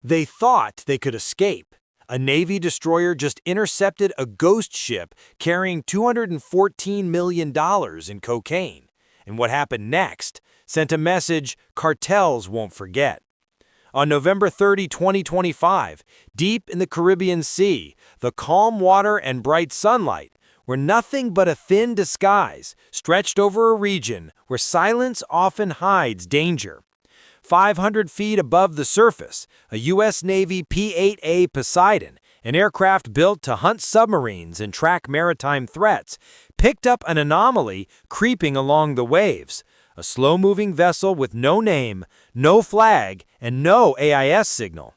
They thought they could escape. A Navy destroyer just intercepted a ghost ship carrying $214 million in cocaine. And what happened next sent a message cartels won't forget. On November 30, 2025, deep in the Caribbean Sea, the calm water and bright sunlight were nothing but a thin disguise stretched over a region where silence often hides danger. 500 feet above the surface, a U.S. Navy P-8A Poseidon, an aircraft built to hunt submarines and track maritime threats, picked up an anomaly creeping along the waves. A slow-moving vessel with no name, no flag, and no AIS signal.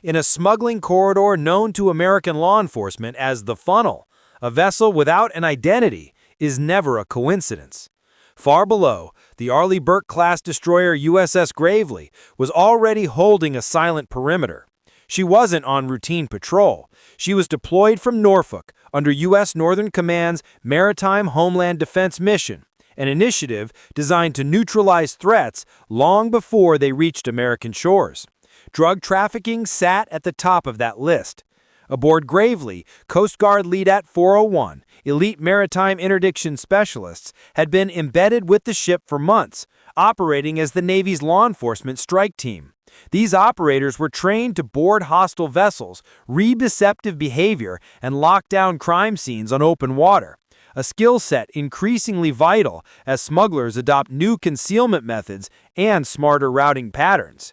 In a smuggling corridor known to American law enforcement as the Funnel, a vessel without an identity is never a coincidence. Far below, the Arleigh Burke-class destroyer USS Gravely was already holding a silent perimeter. She wasn't on routine patrol. She was deployed from Norfolk under U.S. Northern Command's Maritime Homeland Defense Mission, an initiative designed to neutralize threats long before they reached American shores. Drug trafficking sat at the top of that list. Aboard Gravely, Coast Guard LEDET 401, elite maritime interdiction specialists, had been embedded with the ship for months, operating as the Navy's law enforcement strike team. These operators were trained to board hostile vessels, read deceptive behavior, and lock down crime scenes on open water, a skill set increasingly vital as smugglers adopt new concealment methods and smarter routing patterns.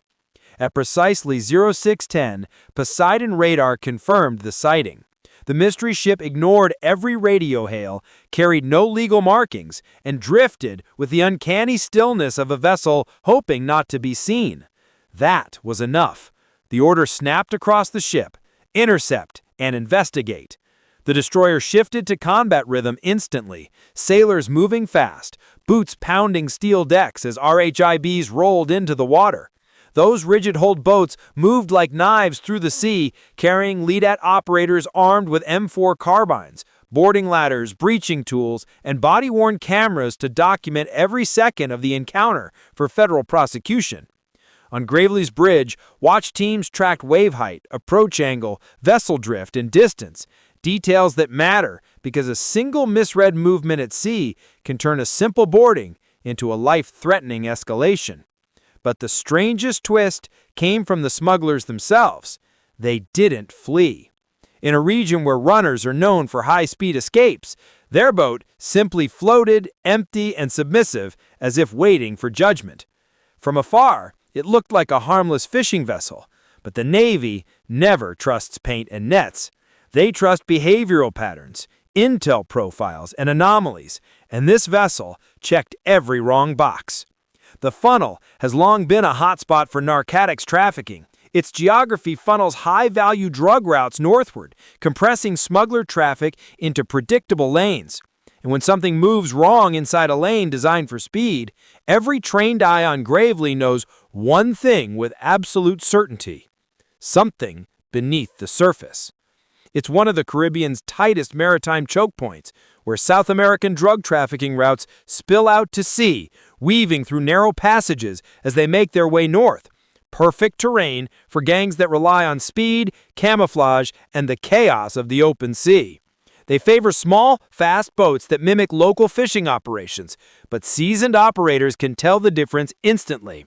At precisely 0610, Poseidon radar confirmed the sighting. The mystery ship ignored every radio hail, carried no legal markings, and drifted with the uncanny stillness of a vessel hoping not to be seen. That was enough. The order snapped across the ship: intercept and investigate. The destroyer shifted to combat rhythm instantly, sailors moving fast, boots pounding steel decks as RHIBs rolled into the water. Those rigid-hulled boats moved like knives through the sea, carrying LEDET operators armed with M4 carbines, boarding ladders, breaching tools, and body-worn cameras to document every second of the encounter for federal prosecution. On Gravely's bridge, watch teams tracked wave height, approach angle, vessel drift, and distance, details that matter because a single misread movement at sea can turn a simple boarding into a life-threatening escalation. But the strangest twist came from the smugglers themselves. They didn't flee. In a region where runners are known for high-speed escapes, their boat simply floated, empty and submissive, as if waiting for judgment. From afar, it looked like a harmless fishing vessel, but the Navy never trusts paint and nets. They trust behavioral patterns, intel profiles, and anomalies, and this vessel checked every wrong box. The Funnel has long been a hotspot for narcotics trafficking. Its geography funnels high-value drug routes northward, compressing smuggler traffic into predictable lanes. And when something moves wrong inside a lane designed for speed, every trained eye on Gravely knows one thing with absolute certainty: something beneath the surface. It's one of the Caribbean's tightest maritime choke points, where South American drug trafficking routes spill out to sea, weaving through narrow passages as they make their way north. Perfect terrain for gangs that rely on speed, camouflage, and the chaos of the open sea. They favor small, fast boats that mimic local fishing operations, but seasoned operators can tell the difference instantly.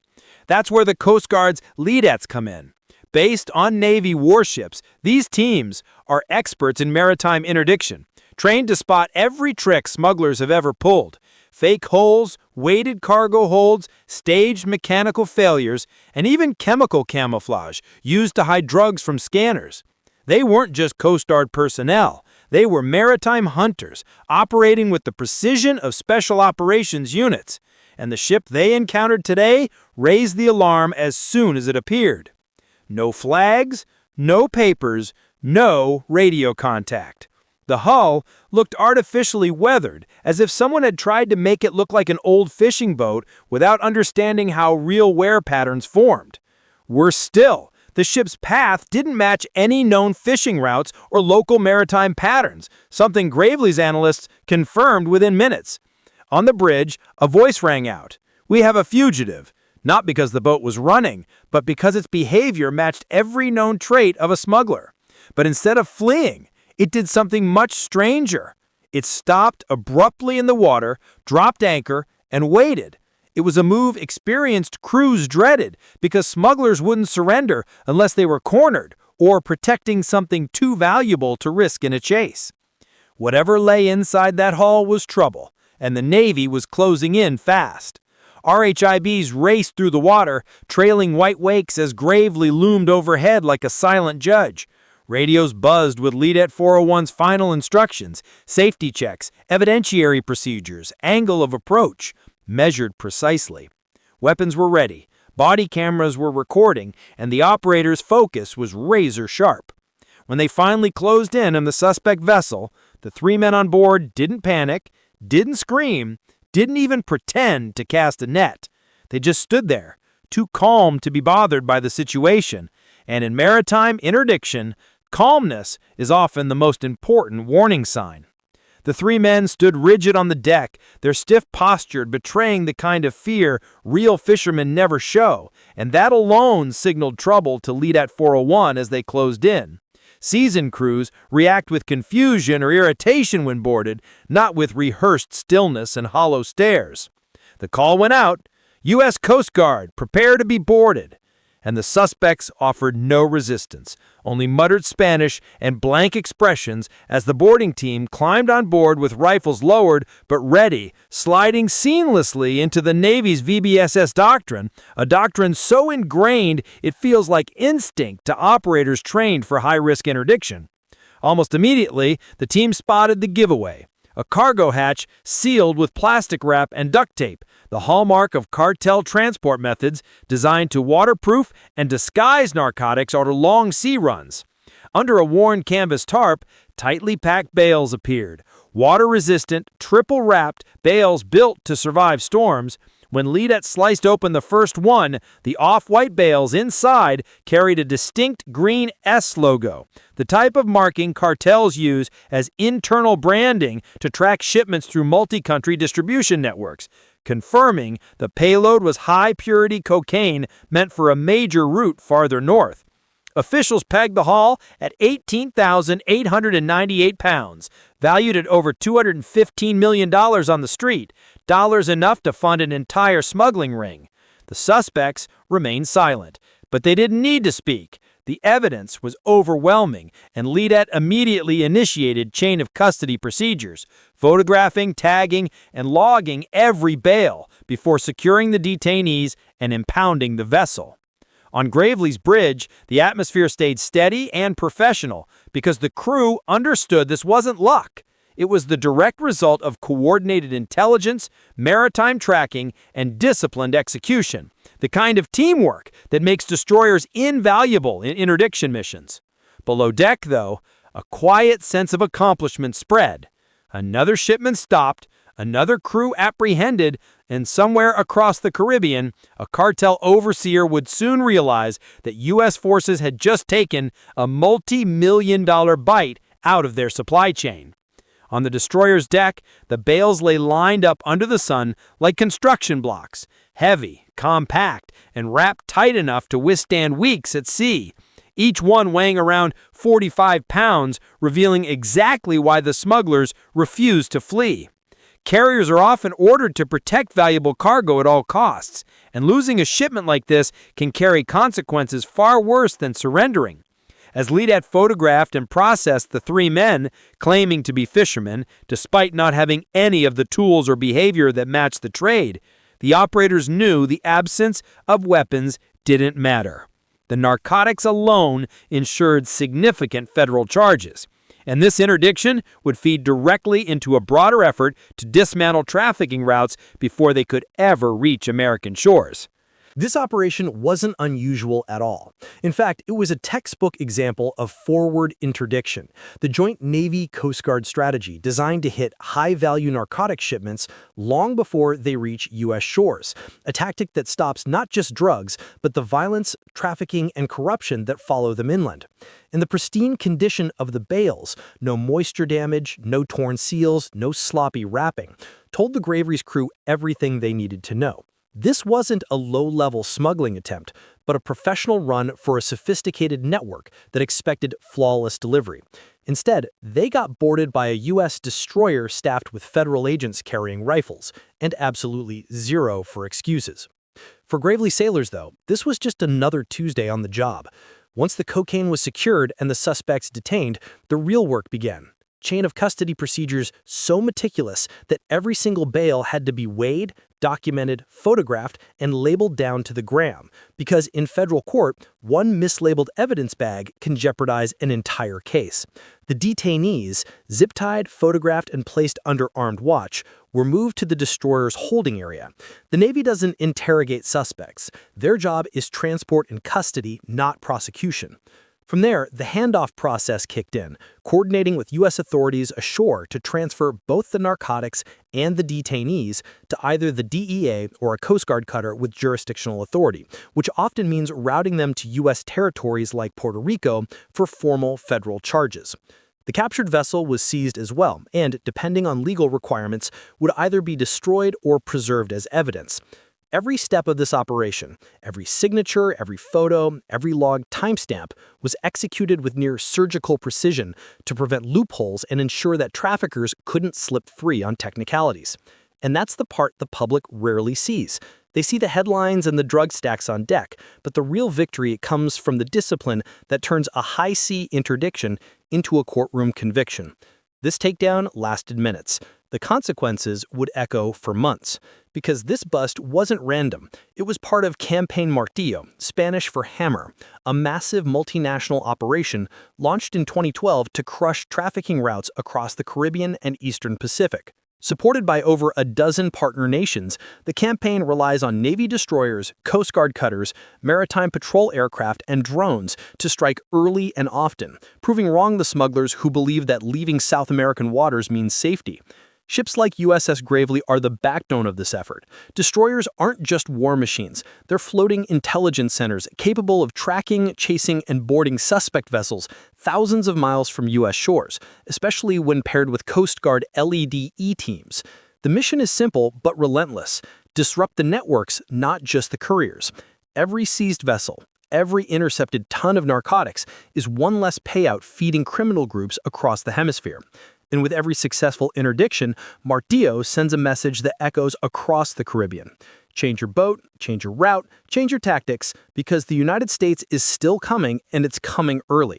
That's where the Coast Guard's LEDETs come in. Based on Navy warships, these teams are experts in maritime interdiction, trained to spot every trick smugglers have ever pulled: fake holes, weighted cargo holds, staged mechanical failures, and even chemical camouflage used to hide drugs from scanners. They weren't just Coast Guard personnel. They were maritime hunters, operating with the precision of special operations units. And the ship they encountered today raised the alarm as soon as it appeared. No flags, no papers, no radio contact. The hull looked artificially weathered, as if someone had tried to make it look like an old fishing boat without understanding how real wear patterns formed. Worse still, the ship's path didn't match any known fishing routes or local maritime patterns, something Gravely's analysts confirmed within minutes. On the bridge, a voice rang out. "We have a fugitive." not because the boat was running, but because its behavior matched every known trait of a smuggler. But instead of fleeing, it did something much stranger. It stopped abruptly in the water, dropped anchor, and waited. It was a move experienced crews dreaded because smugglers wouldn't surrender unless they were cornered or protecting something too valuable to risk in a chase. Whatever lay inside that hull was trouble, and the Navy was closing in fast. RHIBs raced through the water, trailing white wakes as Gravely loomed overhead like a silent judge. Radios buzzed with LEDET 401's final instructions, safety checks, evidentiary procedures, angle of approach, measured precisely. Weapons were ready, body cameras were recording, and the operator's focus was razor sharp. When they finally closed in on the suspect vessel, the 3 men on board didn't panic, didn't scream, didn't even pretend to cast a net. They just stood there, too calm to be bothered by the situation. And in maritime interdiction, calmness is often the most important warning sign. The 3 men stood rigid on the deck, their stiff posture betraying the kind of fear real fishermen never show, and that alone signaled trouble to LEDET 401 as they closed in. Seasoned crews react with confusion or irritation when boarded, not with rehearsed stillness and hollow stares. The call went out, U.S. Coast Guard, prepare to be boarded. And the suspects offered no resistance, only muttered Spanish and blank expressions as the boarding team climbed on board with rifles lowered but ready, sliding seamlessly into the Navy's VBSS doctrine, a doctrine so ingrained it feels like instinct to operators trained for high-risk interdiction. Almost immediately, the team spotted the giveaway, a cargo hatch sealed with plastic wrap and duct tape, the hallmark of cartel transport methods designed to waterproof and disguise narcotics after long sea runs. Under a worn canvas tarp, tightly packed bales appeared, water-resistant, triple-wrapped bales built to survive storms. When LEDET sliced open the first one, the off-white bales inside carried a distinct green S logo, the type of marking cartels use as internal branding to track shipments through multi-country distribution networks, confirming the payload was high-purity cocaine meant for a major route farther north. Officials pegged the haul at 18,898 pounds, valued at over $215 million on the street, dollars enough to fund an entire smuggling ring. The suspects remained silent, but they didn't need to speak. The evidence was overwhelming, and LEDET immediately initiated chain of custody procedures, photographing, tagging, and logging every bale before securing the detainees and impounding the vessel. On Gravely's bridge, the atmosphere stayed steady and professional because the crew understood this wasn't luck. It was the direct result of coordinated intelligence, maritime tracking, and disciplined execution, the kind of teamwork that makes destroyers invaluable in interdiction missions. Below deck, though, a quiet sense of accomplishment spread. Another shipment stopped, another crew apprehended, and somewhere across the Caribbean, a cartel overseer would soon realize that U.S. forces had just taken a multi-million-dollar bite out of their supply chain. On the destroyer's deck, the bales lay lined up under the sun like construction blocks, heavy, compact, and wrapped tight enough to withstand weeks at sea, each one weighing around 45 pounds, revealing exactly why the smugglers refused to flee. Carriers are often ordered to protect valuable cargo at all costs, and losing a shipment like this can carry consequences far worse than surrendering. As LEDET photographed and processed the 3 men, claiming to be fishermen, despite not having any of the tools or behavior that matched the trade, the operators knew the absence of weapons didn't matter. The narcotics alone ensured significant federal charges. And this interdiction would feed directly into a broader effort to dismantle trafficking routes before they could ever reach American shores. This operation wasn't unusual at all. In fact, it was a textbook example of forward interdiction, the joint Navy-Coast Guard strategy designed to hit high-value narcotic shipments long before they reach U.S. shores, a tactic that stops not just drugs, but the violence, trafficking, and corruption that follow them inland. In the pristine condition of the bales, no moisture damage, no torn seals, no sloppy wrapping, told the Gravely's crew everything they needed to know. This wasn't a low-level smuggling attempt, but a professional run for a sophisticated network that expected flawless delivery. Instead, they got boarded by a U.S. destroyer staffed with federal agents carrying rifles, and absolutely zero for excuses. For Gravely sailors, though, this was just another Tuesday on the job. Once the cocaine was secured and the suspects detained, the real work began. Chain of custody procedures so meticulous that every single bale had to be weighed, documented, photographed, and labeled down to the gram, because in federal court, one mislabeled evidence bag can jeopardize an entire case. The detainees, zip-tied, photographed, and placed under armed watch, were moved to the destroyer's holding area. The Navy doesn't interrogate suspects. Their job is transport and custody, not prosecution. From there, the handoff process kicked in, coordinating with U.S. authorities ashore to transfer both the narcotics and the detainees to either the DEA or a Coast Guard cutter with jurisdictional authority, which often means routing them to U.S. territories like Puerto Rico for formal federal charges. The captured vessel was seized as well, and, depending on legal requirements, would either be destroyed or preserved as evidence. Every step of this operation, every signature, every photo, every log timestamp was executed with near surgical precision to prevent loopholes and ensure that traffickers couldn't slip free on technicalities. And that's the part the public rarely sees. They see the headlines and the drug stacks on deck, but the real victory comes from the discipline that turns a high-sea interdiction into a courtroom conviction. This takedown lasted minutes. The consequences would echo for months, because this bust wasn't random. It was part of Campaign Martillo, Spanish for hammer, a massive multinational operation launched in 2012 to crush trafficking routes across the Caribbean and Eastern Pacific. Supported by over a dozen partner nations, the campaign relies on Navy destroyers, Coast Guard cutters, maritime patrol aircraft, and drones to strike early and often, proving wrong the smugglers who believe that leaving South American waters means safety. Ships like USS Gravely are the backbone of this effort. Destroyers aren't just war machines. They're floating intelligence centers capable of tracking, chasing, and boarding suspect vessels thousands of miles from U.S. shores, especially when paired with Coast Guard LEDET teams. The mission is simple but relentless. Disrupt the networks, not just the couriers. Every seized vessel, every intercepted ton of narcotics is one less payout feeding criminal groups across the hemisphere. And with every successful interdiction, Martillo sends a message that echoes across the Caribbean. Change your boat, change your route, change your tactics, because the United States is still coming, and it's coming early.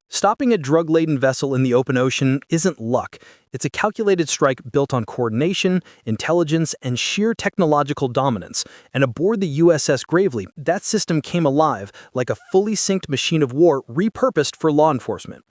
Stopping a drug-laden vessel in the open ocean isn't luck. It's a calculated strike built on coordination, intelligence, and sheer technological dominance. And aboard the USS Gravely, that system came alive like a fully synced machine of war repurposed for law enforcement.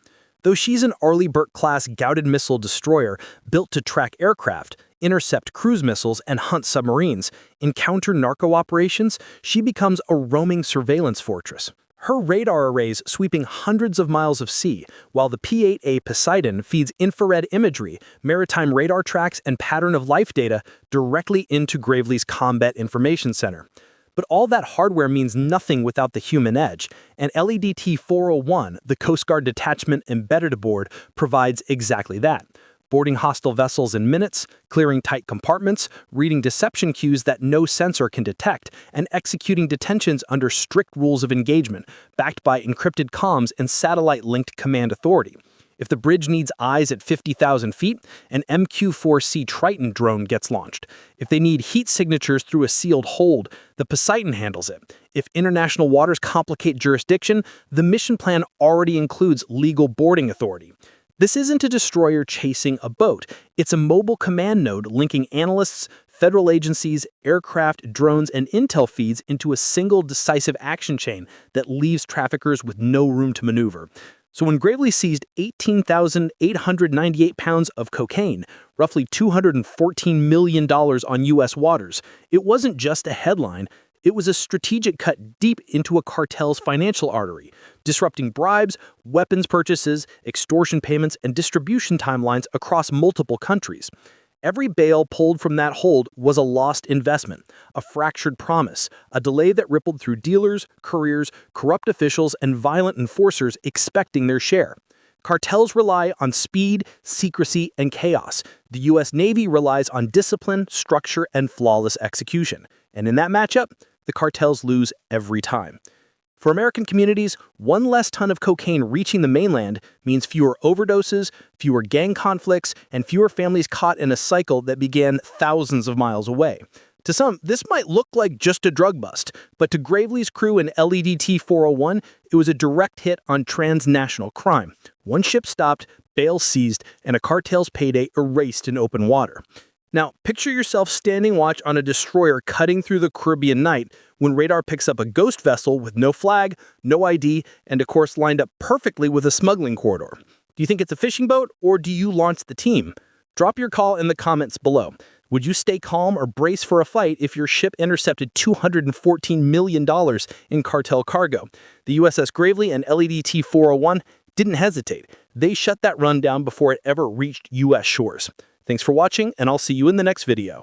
Though she's an Arleigh Burke-class Gauted missile destroyer built to track aircraft, intercept cruise missiles, and hunt submarines, in counter-narco operations, she becomes a roaming surveillance fortress. Her radar arrays sweeping hundreds of miles of sea, while the P-8A Poseidon feeds infrared imagery, maritime radar tracks, and pattern-of-life data directly into Gravely's Combat Information Center. But all that hardware means nothing without the human edge, and LEDT 401, the Coast Guard detachment embedded aboard, provides exactly that. Boarding hostile vessels in minutes, clearing tight compartments, reading deception cues that no sensor can detect, and executing detentions under strict rules of engagement, backed by encrypted comms and satellite-linked command authority. If the bridge needs eyes at 50,000 feet, an MQ-4C Triton drone gets launched. If they need heat signatures through a sealed hold, the Poseidon handles it. If international waters complicate jurisdiction, the mission plan already includes legal boarding authority. This isn't a destroyer chasing a boat. It's a mobile command node linking analysts, federal agencies, aircraft, drones, and intel feeds into a single decisive action chain that leaves traffickers with no room to maneuver. So when Gravely seized 18,898 pounds of cocaine, roughly $214 million on U.S. waters, it wasn't just a headline. It was a strategic cut deep into a cartel's financial artery, disrupting bribes, weapons purchases, extortion payments, and distribution timelines across multiple countries. Every bale pulled from that hold was a lost investment, a fractured promise, a delay that rippled through dealers, couriers, corrupt officials, and violent enforcers expecting their share. Cartels rely on speed, secrecy, and chaos. The U.S. Navy relies on discipline, structure, and flawless execution. And in that matchup, the cartels lose every time. For American communities, one less ton of cocaine reaching the mainland means fewer overdoses, fewer gang conflicts, and fewer families caught in a cycle that began thousands of miles away. To some, this might look like just a drug bust, but to Gravely's crew in LEDT 401, it was a direct hit on transnational crime. One ship stopped, bail seized, and a cartel's payday erased in open water. Now, picture yourself standing watch on a destroyer cutting through the Caribbean night when radar picks up a ghost vessel with no flag, no ID, and a course lined up perfectly with a smuggling corridor. Do you think it's a fishing boat, or do you launch the team? Drop your call in the comments below. Would you stay calm or brace for a fight if your ship intercepted $214 million in cartel cargo? The USS Gravely and LEDT 401 didn't hesitate. They shut that run down before it ever reached U.S. shores. Thanks for watching, and I'll see you in the next video.